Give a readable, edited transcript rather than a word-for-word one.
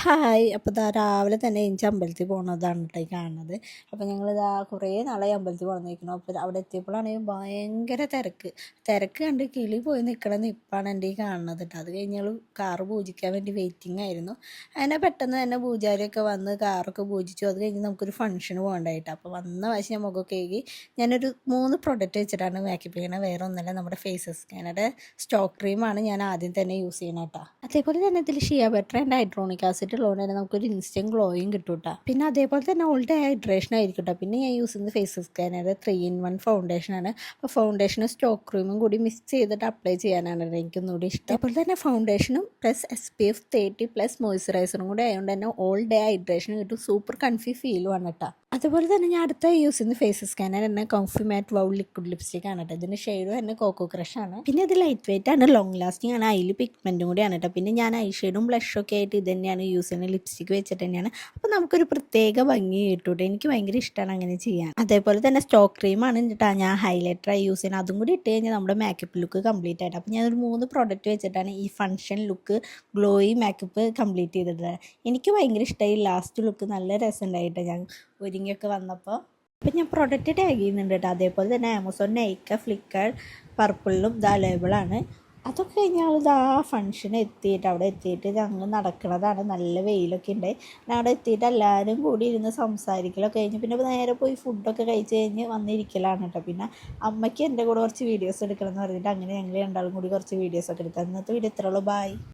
Hi. അപ്പോൾ ഇതാ രാവിലെ തന്നെ എനിക്ക് അമ്പലത്തിൽ പോകുന്നതാണ് കേട്ടോ ഈ കാണുന്നത്. അപ്പോൾ ഞങ്ങളിതാ കുറേ നാളായി അമ്പലത്തിൽ പോകണമെന്നിരിക്കണം. അപ്പോൾ അവിടെ എത്തിയപ്പോഴാണെങ്കിൽ ഭയങ്കര തിരക്ക് കണ്ട് കിളി പോയി നിൽക്കണ നിപ്പാണ് എൻ്റെ ഈ കാണുന്നത് കേട്ടോ. അത് കഴിഞ്ഞാൽ കാറ് പൂജിക്കാൻ വേണ്ടി വെയിറ്റിംഗ് ആയിരുന്നു. അങ്ങനെ പെട്ടെന്ന് തന്നെ പൂജാരിയൊക്കെ വന്ന് കാറൊക്കെ പൂജിച്ചു. അത് കഴിഞ്ഞ് നമുക്കൊരു ഫംഗ്ഷന് പോകേണ്ടതായിട്ട്. അപ്പോൾ വന്ന വശം ഞാൻ മുഖമൊക്കെ കഴുകി ഞാനൊരു 3 പ്രൊഡക്റ്റ് വെച്ചിട്ടാണ് മേക്കപ്പ് ചെയ്യണത്. വേറെ ഒന്നല്ല, നമ്മുടെ ഫേസ് സ്കാനയുടെ സ്റ്റോക്ക് ക്രീമാണ് ഞാൻ ആദ്യം തന്നെ യൂസ് ചെയ്യണം കേട്ടോ. അതേപോലെ തന്നെ ഇതിൽ shea butter and hydronic acid ഉള്ളതുകൊണ്ട് തന്നെ നമുക്കൊരു ഇൻസ്റ്റൻറ്റ് ഗ്ലോയും കിട്ടും കേട്ടോ. പിന്നെ അതേപോലെ തന്നെ ഓൾ ഡേ ഹൈഡ്രേഷൻ ആയിരിക്കും കേട്ടോ. പിന്നെ ഞാൻ യൂസ് ചെയ്യുന്നത് ഫേസ് സ്കാനയുടെ 3-in-1 ഫൗണ്ടേഷനാണ്. അപ്പോൾ ഫൗണ്ടേഷനും സ്റ്റോക്ക് ക്രീമും കൂടി മിക്സ് ചെയ്തിട്ട് അപ്ലൈ ചെയ്യാനാണ് എനിക്കൊന്നുകൂടി ഇഷ്ടം. അതേപോലെ തന്നെ ഫൗണ്ടേഷനും പ്ലസ് SPF 30 പ്ലസ് മോയ്സ്ചറൈസറും കൂടി ആയതുകൊണ്ട് തന്നെ ഓൾ ഡേ ഹൈഡ്രേഷൻ കിട്ടും. സൂപ്പർ കൺഫി ഫീലുമാണ് കേട്ടോ. അതുപോലെ തന്നെ ഞാൻ അടുത്ത യൂസ് ചെയ്യുന്ന ഫേസ് സ്കാനർ തന്നെ കോംഫി മാറ്റ് വൗ ലിക്വിഡ് ലിപ്സ്റ്റിക് ആണ് കേട്ടോ. ഇതിൻ്റെ ഷെയ്ഡും തന്നെ കോക്കോ ക്രഷ് ആണ്. പിന്നെ ഇത് ലൈറ്റ് വെയിറ്റ് ആണ്, ലോങ് ലാസ്റ്റിംഗ് ആണ്, അതിൽ പിഗ്മെൻറ്റും കൂടിയാണ് കേട്ടോ. പിന്നെ ഞാൻ ഐ ഷെയ്ഡും ബ്ലഷൊക്കെ ആയിട്ട് ഇത് തന്നെയാണ് യൂസ് ചെയ്യുന്നത്, ലിപ്സ്റ്റിക് വെച്ചിട്ട് തന്നെയാണ്. അപ്പോൾ നമുക്കൊരു പ്രത്യേക ഭംഗി കിട്ടും. എനിക്ക് ഭയങ്കര ഇഷ്ടമാണ് അങ്ങനെ ചെയ്യാൻ. അതേപോലെ തന്നെ സ്റ്റോക്ക് ക്രീമാണ് കേട്ടോ ഞാൻ ഹൈലൈറ്ററായി യൂസ് ചെയ്യുന്നത്. അതും കൂടി ഇട്ട് കഴിഞ്ഞാൽ നമ്മുടെ മേക്കപ്പ് ലുക്ക് കംപ്ലീറ്റ് ആയിട്ട്. അപ്പോൾ ഞാനൊരു 3 പ്രോഡക്റ്റ് വെച്ചിട്ടാണ് ഈ function look glowy makeup complete ചെയ്തിട്ട്. എനിക്ക് ഭയങ്കര ഇഷ്ടമായി. ലാസ്റ്റ് ലുക്ക് നല്ല രസമുണ്ടായിട്ട് ഞാൻ ഒരുങ്ങിയൊക്കെ വന്നപ്പോൾ. അപ്പം ഞാൻ പ്രൊഡക്റ്റ് ടാഗ് ചെയ്യുന്നുണ്ട് കേട്ടോ. അതേപോലെ തന്നെ ആമസോൺ, നൈക്ക, ഫ്ലിക്കർ, പർപ്പിളിലും ഇത് അവൈലബിളാണ്. അതൊക്കെ കഴിഞ്ഞാൽ ഇത് ആ ഫംഗ്ഷന് എത്തിയിട്ട് അവിടെ എത്തിയിട്ട് ഞങ്ങൾ നടക്കുന്നതാണ്. നല്ല വെയിലൊക്കെ ഉണ്ട്. അവിടെ എത്തിയിട്ട് എല്ലാവരും കൂടി ഇരുന്ന് സംസാരിക്കലൊക്കെ കഴിഞ്ഞ് പിന്നെ നേരെ പോയി ഫുഡൊക്കെ കഴിച്ച് കഴിഞ്ഞ് വന്നിരിക്കലാണ് കേട്ടോ. പിന്നെ അമ്മയ്ക്ക് എൻ്റെ കൂടെ കുറച്ച് വീഡിയോസ് എടുക്കണം എന്ന് പറഞ്ഞിട്ട് അങ്ങനെ ഞങ്ങൾ രണ്ടാളും കൂടി കുറച്ച് വീഡിയോസൊക്കെ എടുക്കാം. ഇന്നത്തെ വീഡിയോ ഇത്രയുള്ളൂ. ബൈ.